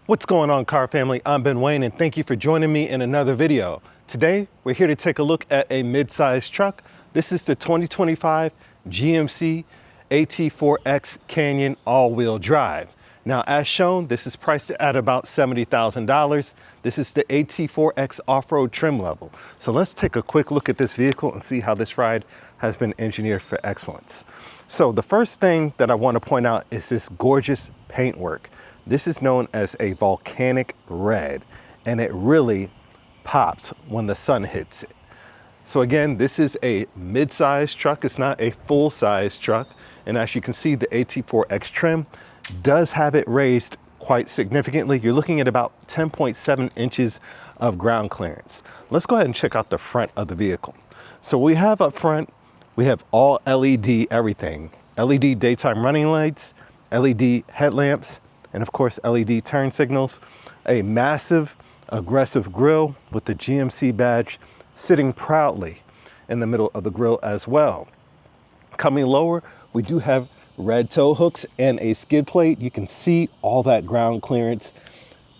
What's going on, car family? I'm Ben Wayne and thank you for joining me in another video. Today we're here to take a look at a mid-size truck. This is the 2025 GMC AT4x Canyon all-wheel drive. Now, as shown, this is priced at about $70,000. This is the AT4x off-road trim level. So let's take a quick look at this vehicle and see how this ride has been engineered for excellence. So the first thing that I want to point out is this gorgeous paintwork. This is known as a volcanic red, and it really pops when the sun hits it. So again, this is a mid-size truck. It's not a full-size truck. And as you can see, the AT4x Trim does have it raised quite significantly. You're looking at about 10.7 inches of ground clearance. Let's go ahead and check out the front of the vehicle. So we have up front, we have all LED everything. LED daytime running lights, LED headlamps, and of course LED turn signals, a massive aggressive grille with the GMC badge sitting proudly in the middle of the grille as well. Coming lower, we do have red tow hooks and a skid plate. You can see all that ground clearance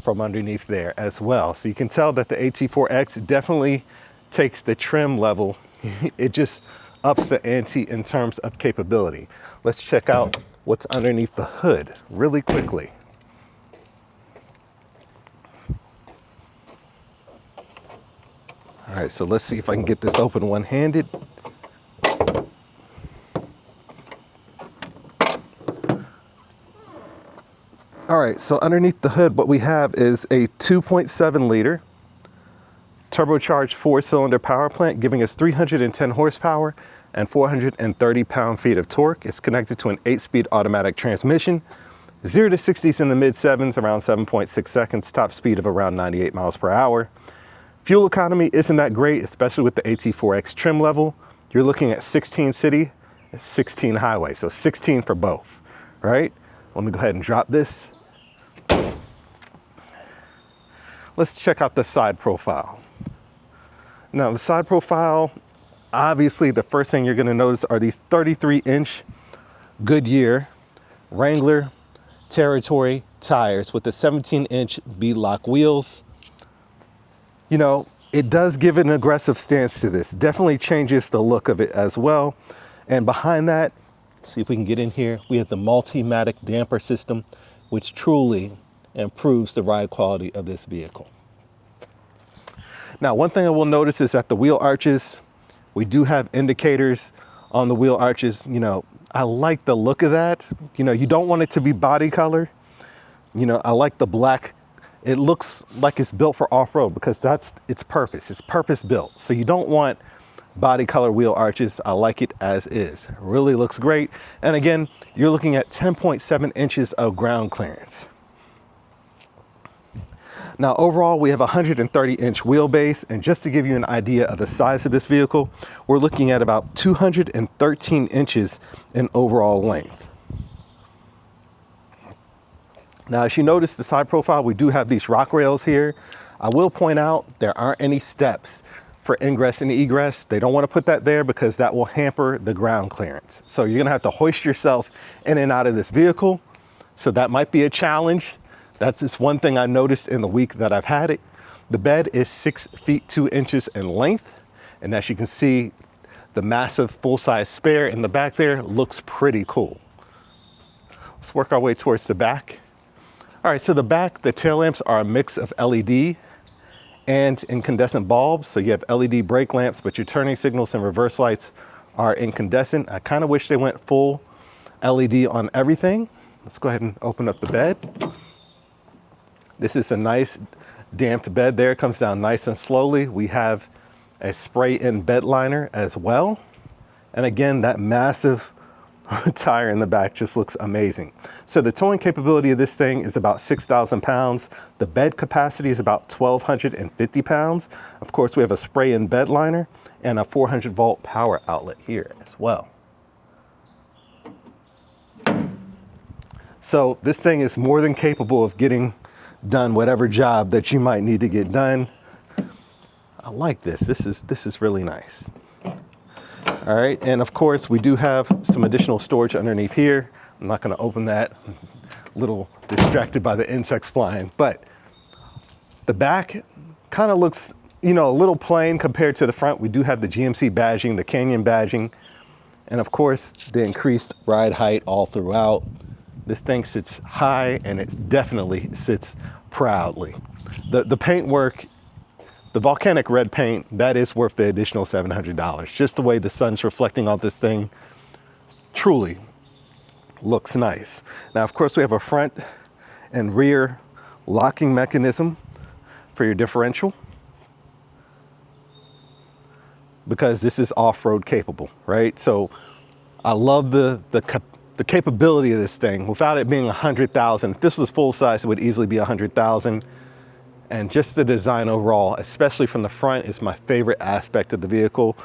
from underneath there as well. So you can tell that the AT4X definitely takes the trim level. It just ups the ante in terms of capability. Let's check out what's underneath the hood really quickly. All right, so let's see if I can get this open one-handed. All right, so underneath the hood, what we have is a 2.7 liter turbocharged 4-cylinder power plant, giving us 310 horsepower and 430 pound-feet of torque. It's connected to an 8-speed automatic transmission. 0 to 60s in the mid-7s, around 7.6 seconds, top speed of around 98 miles per hour. Fuel economy isn't that great, especially with the AT4X trim level. You're looking at 16 city, 16 highway, so 16 for both, right? Let me go ahead and drop this. Let's check out the side profile. Now, the side profile, obviously the first thing you're gonna notice are these 33-inch Goodyear Wrangler Territory tires with the 17-inch beadlock wheels. You know, it does give an aggressive stance to this. Definitely changes the look of it as well. And behind that, see if we can get in here, we have the Multi-Matic damper system, which truly improves the ride quality of this vehicle. Now, one thing I will notice is that the wheel arches, we do have indicators on the wheel arches. You know, I like the look of that. You know, you don't want it to be body color. You know, I like the black. It looks like it's built for off-road because that's its purpose. It's purpose built. So you don't want body color wheel arches. I like it as is. It really looks great. And again, you're looking at 10.7 inches of ground clearance. Now, overall, we have a 130-inch wheelbase. And just to give you an idea of the size of this vehicle, we're looking at about 213 inches in overall length. Now, as you notice the side profile, we do have these rock rails here. I will point out there aren't any steps for ingress and egress. They don't want to put that there because that will hamper the ground clearance. So you're gonna have to hoist yourself in and out of this vehicle. So that might be a challenge. That's just one thing I noticed in the week that I've had it. The bed is 6 feet 2 inches in length. And as you can see, the massive full-size spare in the back there looks pretty cool. Let's work our way towards the back. All right, so the back, the tail lamps are a mix of LED and incandescent bulbs. So you have LED brake lamps, but your turning signals and reverse lights are incandescent. I kind of wish they went full LED on everything. Let's go ahead and open up the bed. This is a nice damped bed there. It comes down nice and slowly. We have a spray-in bed liner as well. And again, that massive tire in the back just looks amazing. So the towing capability of this thing is about 6,000 pounds. The bed capacity is about 1,250 pounds. Of course, we have a spray-in bed liner and a 400-volt power outlet here as well. So this thing is more than capable of getting done whatever job that you might need to get done. I like this. This is really nice. All right, and of course we do have some additional storage underneath here. I'm not going to open that little distracted by the insects flying. But the back kind of looks, you know, a little plain compared to the front. We do have the GMC badging, the Canyon badging, and of course the increased ride height all throughout. This thing sits high and it definitely sits proudly. The paint work, the volcanic red paint, that is worth the additional $700. Just the way the sun's reflecting off this thing truly looks nice. Now, of course, we have a front and rear locking mechanism for your differential, because this is off-road capable, right? So I love the capability of this thing. Without it being 100,000, if this was full size, it would easily be 100,000. And just the design overall, especially from the front, is my favorite aspect of the vehicle.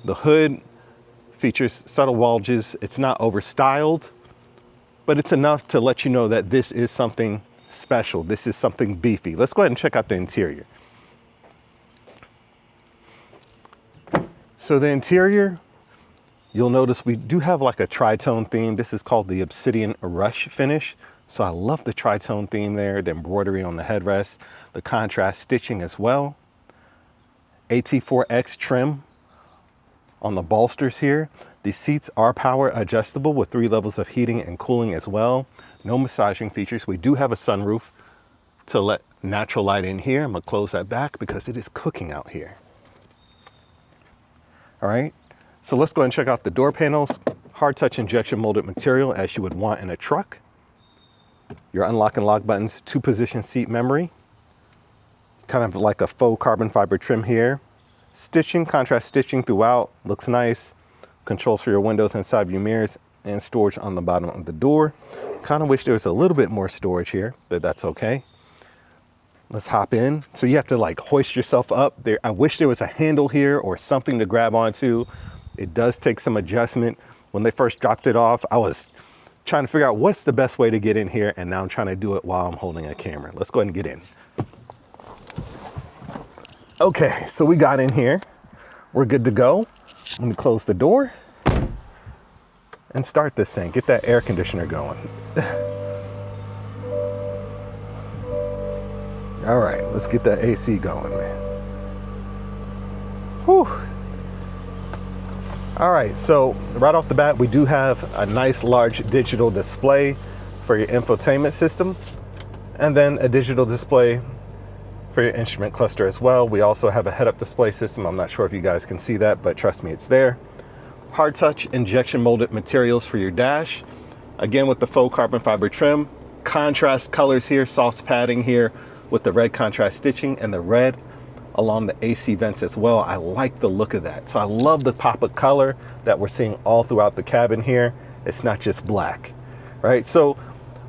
The hood features subtle bulges. It's not overstyled, but it's enough to let you know that this is something special. This is something beefy. Let's go ahead and check out the interior. So the interior, you'll notice we do have like a tri-tone theme. This is called the Obsidian Rush finish. So I love the tri-tone theme there, the embroidery on the headrest, the contrast stitching as well. AT4x Trim on the bolsters here. The seats are power adjustable with 3 levels of heating and cooling as well. No massaging features. We do have a sunroof to let natural light in here. I'm gonna close that back because it is cooking out here. All right, so let's go ahead and check out the door panels. Hard touch injection molded material as you would want in a truck. Your unlock and lock buttons, 2-position seat memory, kind of like a faux carbon fiber trim here. Stitching, contrast stitching throughout, looks nice. Controls for your windows and side view mirrors, and storage on the bottom of the door. Kind of wish there was a little bit more storage here, but that's okay. Let's hop in. So you have to like hoist yourself up there. I wish there was a handle here or something to grab onto. It does take some adjustment. When they first dropped it off, I was trying to figure out what's the best way to get in here, and now I'm trying to do it while I'm holding a camera. Let's go ahead and get in. Okay, so we got in here. We're good to go. Let me close the door and start this thing. Get that air conditioner going. All right, let's get that AC going, man. Whew. All right, so right off the bat, we do have a nice large digital display for your infotainment system, and then a digital display for your instrument cluster as well. We also have a head-up display system. I'm not sure if you guys can see that, but trust me, it's there. Hard touch injection molded materials for your dash. Again, with the faux carbon fiber trim. Contrast colors here, soft padding here with the red contrast stitching and the red along the AC vents as well. I like the look of that. So I love the pop of color that we're seeing all throughout the cabin here. It's not just black, right? So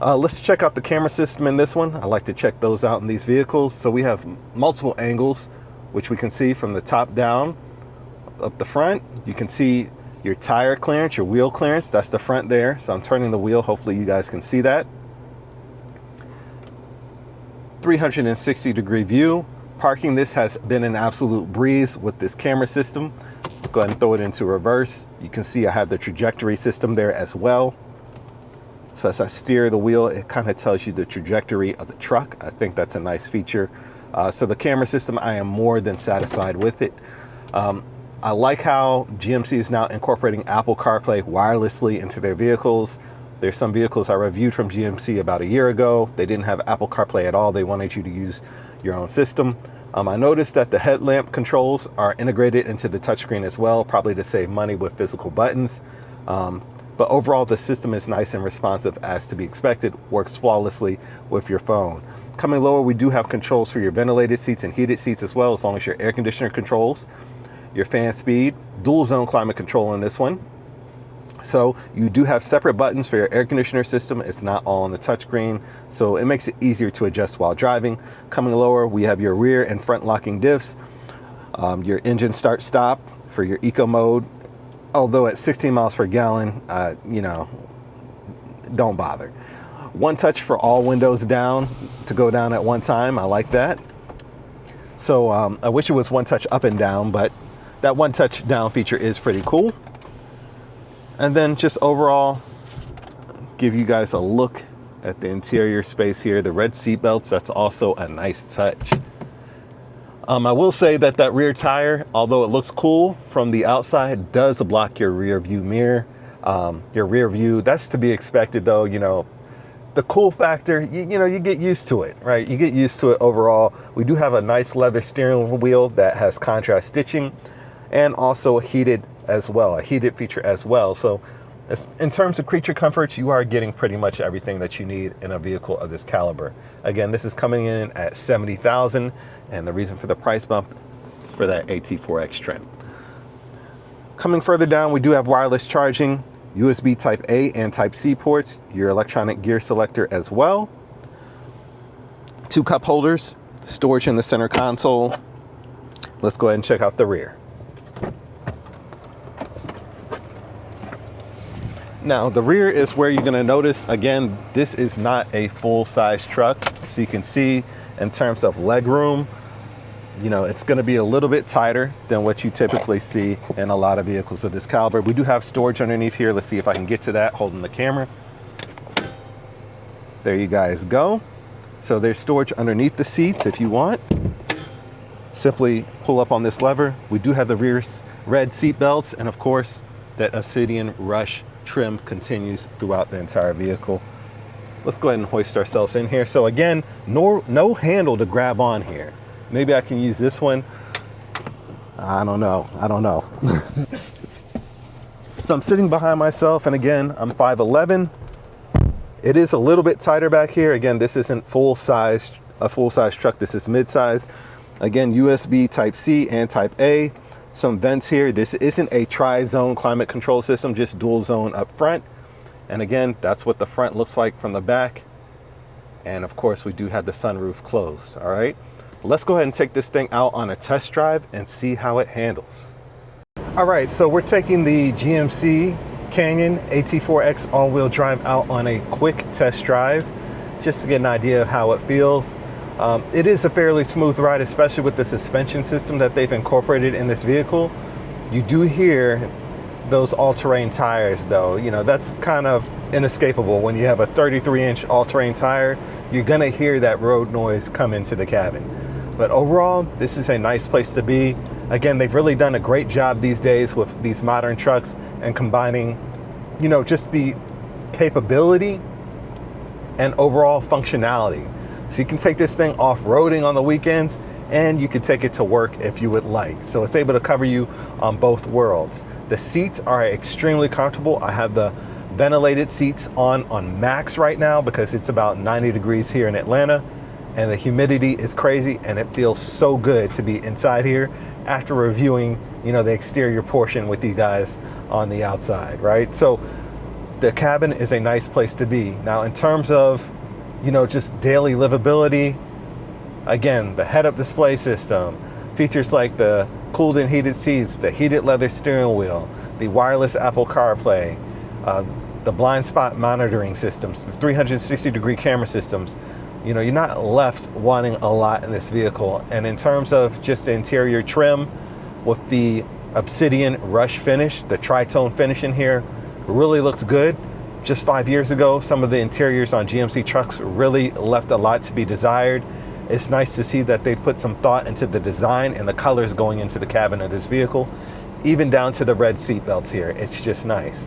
let's check out the camera system in this one. I like to check those out in these vehicles. So we have multiple angles, which we can see from the top down. Up the front, you can see your tire clearance, your wheel clearance. That's the front there. So I'm turning the wheel. Hopefully you guys can see that. 360-degree view. Parking, this has been an absolute breeze with this camera system. Go ahead and throw it into reverse. You can see I have the trajectory system there as well. So as I steer the wheel, it kind of tells you the trajectory of the truck. I think that's a nice feature. So the camera system, I am more than satisfied with it. I like how GMC is now incorporating Apple CarPlay wirelessly into their vehicles. There's some vehicles I reviewed from GMC about a year ago. They didn't have Apple CarPlay at all. They wanted you to use your own system. I noticed that the headlamp controls are integrated into the touchscreen as well, probably to save money with physical buttons. But overall, the system is nice and responsive as to be expected, works flawlessly with your phone. Coming lower, we do have controls for your ventilated seats and heated seats as well, as long as your air conditioner controls, your fan speed, dual zone climate control in this one. So you do have separate buttons for your air conditioner system. It's not all on the touchscreen, so it makes it easier to adjust while driving. Coming lower, we have your rear and front locking diffs, your engine start stop for your eco mode. Although at 16 miles per gallon, you know, don't bother. One touch for all windows down to go down at one time. I like that. So I wish it was one touch up and down, but that one touch down feature is pretty cool. And then just overall, give you guys a look at the interior space here. The red seat belts, that's also a nice touch. I will say that that rear tire, although it looks cool from the outside, does block your rear view mirror. Your rear view, that's to be expected though. You know, the cool factor, you get used to it, right? You get used to it overall. We do have a nice leather steering wheel that has contrast stitching and also heated as well, a heated feature as well. So in terms of creature comforts, you are getting pretty much everything that you need in a vehicle of this caliber. Again, this is coming in at $70,000, and the reason for the price bump is for that AT4x Trim. Coming further down, we do have wireless charging, USB Type A and Type C ports, your electronic gear selector as well, 2 cup holders, storage in the center console. Let's go ahead and check out the rear. Now, the rear is where you're gonna notice, again, this is not a full-size truck. So you can see in terms of leg room, you know, it's gonna be a little bit tighter than what you typically see in a lot of vehicles of this caliber. We do have storage underneath here. Let's see if I can get to that holding the camera. There you guys go. So there's storage underneath the seats if you want. Simply pull up on this lever. We do have the rear red seat belts, and of course, that Obsidian Rush trim continues throughout the entire vehicle. Let's go ahead and hoist ourselves in here. So again, no handle to grab on here. Maybe I can use this one. I don't know. So I'm sitting behind myself, and again, I'm 5'11". It is a little bit tighter back here. Again, this isn't a full-size truck. This is mid-size. Again, USB Type C and Type A. Some vents here. This isn't a tri-zone climate control system, just dual zone up front. And again, that's what the front looks like from the back. And of course, we do have the sunroof closed. All right, let's go ahead and take this thing out on a test drive and see how it handles. All right, so we're taking the GMC Canyon AT4x all-wheel drive out on a quick test drive, just to get an idea of how it feels. It is a fairly smooth ride, especially with the suspension system that they've incorporated in this vehicle. You do hear those all-terrain tires though. You know, that's kind of inescapable. When you have a 33-inch all-terrain tire, you're gonna hear that road noise come into the cabin. But overall, this is a nice place to be. Again, they've really done a great job these days with these modern trucks and combining, you know, just the capability and overall functionality. So you can take this thing off-roading on the weekends, and you can take it to work if you would like. So it's able to cover you on both worlds. The seats are extremely comfortable. I have the ventilated seats on max right now because it's about 90 degrees here in Atlanta, and the humidity is crazy, and it feels so good to be inside here after reviewing, you know, the exterior portion with you guys on the outside, right? So the cabin is a nice place to be. Now, in terms of, you know, just daily livability, again, the head-up display system, features like the cooled and heated seats, the heated leather steering wheel, the wireless Apple CarPlay, the blind spot monitoring systems, the 360-degree camera systems. You know, you're not left wanting a lot in this vehicle. And in terms of just the interior trim, with the Obsidian Rush finish, the tri-tone finish in here really looks good. Just 5 years ago, some of the interiors on GMC trucks really left a lot to be desired. It's nice to see that they've put some thought into the design and the colors going into the cabin of this vehicle, even down to the red seat belts here. It's just nice.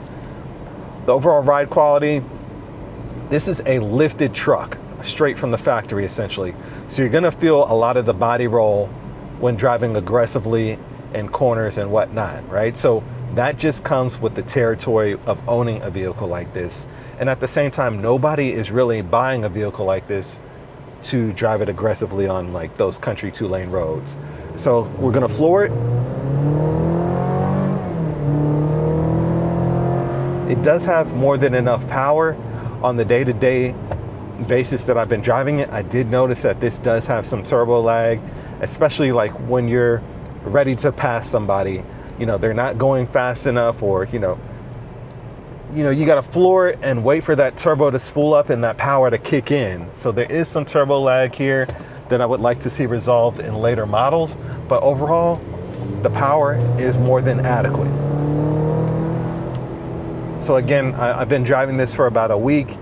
The overall ride quality, this is a lifted truck, straight from the factory essentially. So you're gonna feel a lot of the body roll when driving aggressively in corners and whatnot, right? So that just comes with the territory of owning a vehicle like this. And at the same time, nobody is really buying a vehicle like this to drive it aggressively on like those country 2-lane roads. So we're gonna floor it. It does have more than enough power. On the day-to-day basis that I've been driving it, I did notice that this does have some turbo lag, especially like when you're ready to pass somebody. You know, they're not going fast enough, or, you know, you got to floor it and wait for that turbo to spool up and that power to kick in. So there is some turbo lag here that I would like to see resolved in later models. But overall, the power is more than adequate. So again, I've been driving this for about a week.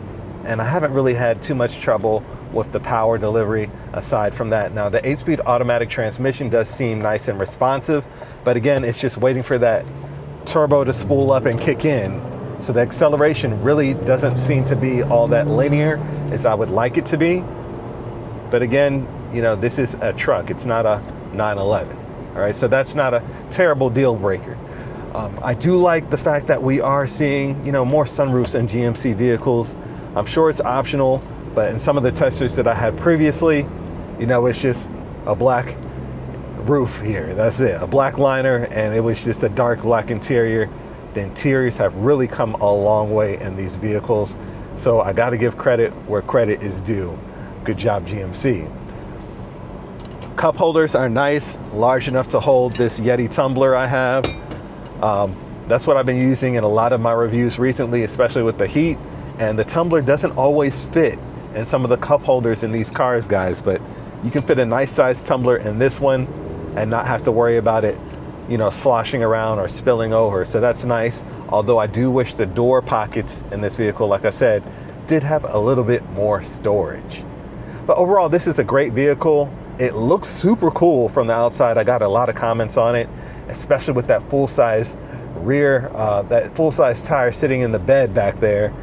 and I haven't really had too much trouble with the power delivery aside from that. Now the 8-speed automatic transmission does seem nice and responsive, but again, it's just waiting for that turbo to spool up and kick in. So the acceleration really doesn't seem to be all that linear as I would like it to be. But again, you know, this is a truck, it's not a 911. All right, so that's not a terrible deal breaker. I do like the fact that we are seeing, you know, more sunroofs in GMC vehicles. I'm sure it's optional, but in some of the testers that I had previously, you know, it's just a black roof here. That's it, a black liner, and it was just a dark black interior. The interiors have really come a long way in these vehicles. So I got to give credit where credit is due. Good job, GMC. Cup holders are nice, large enough to hold this Yeti tumbler I have. That's what I've been using in a lot of my reviews recently, especially with the heat. And the tumbler doesn't always fit in some of the cup holders in these cars, guys, but you can fit a nice sized tumbler in this one and not have to worry about it, you know, sloshing around or spilling over. So that's nice. Although I do wish the door pockets in this vehicle, like I said, did have a little bit more storage. But overall, this is a great vehicle. It looks super cool from the outside. I got a lot of comments on it, especially with that full-size rear, that full-size tire sitting in the bed back there.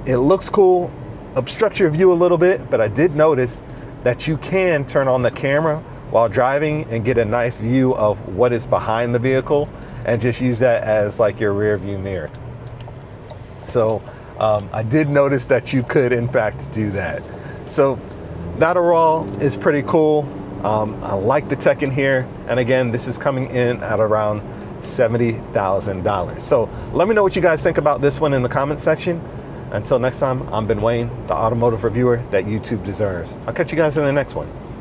It looks cool, obstructs your view a little bit, but I did notice that you can turn on the camera while driving and get a nice view of what is behind the vehicle and just use that as like your rear view mirror. So I did notice that you could in fact do that. So that overall is pretty cool. I like the tech in here. And again, this is coming in at around $70,000. So let me know what you guys think about this one in the comment section. Until next time, I'm Ben Wayne, the automotive reviewer that YouTube deserves. I'll catch you guys in the next one.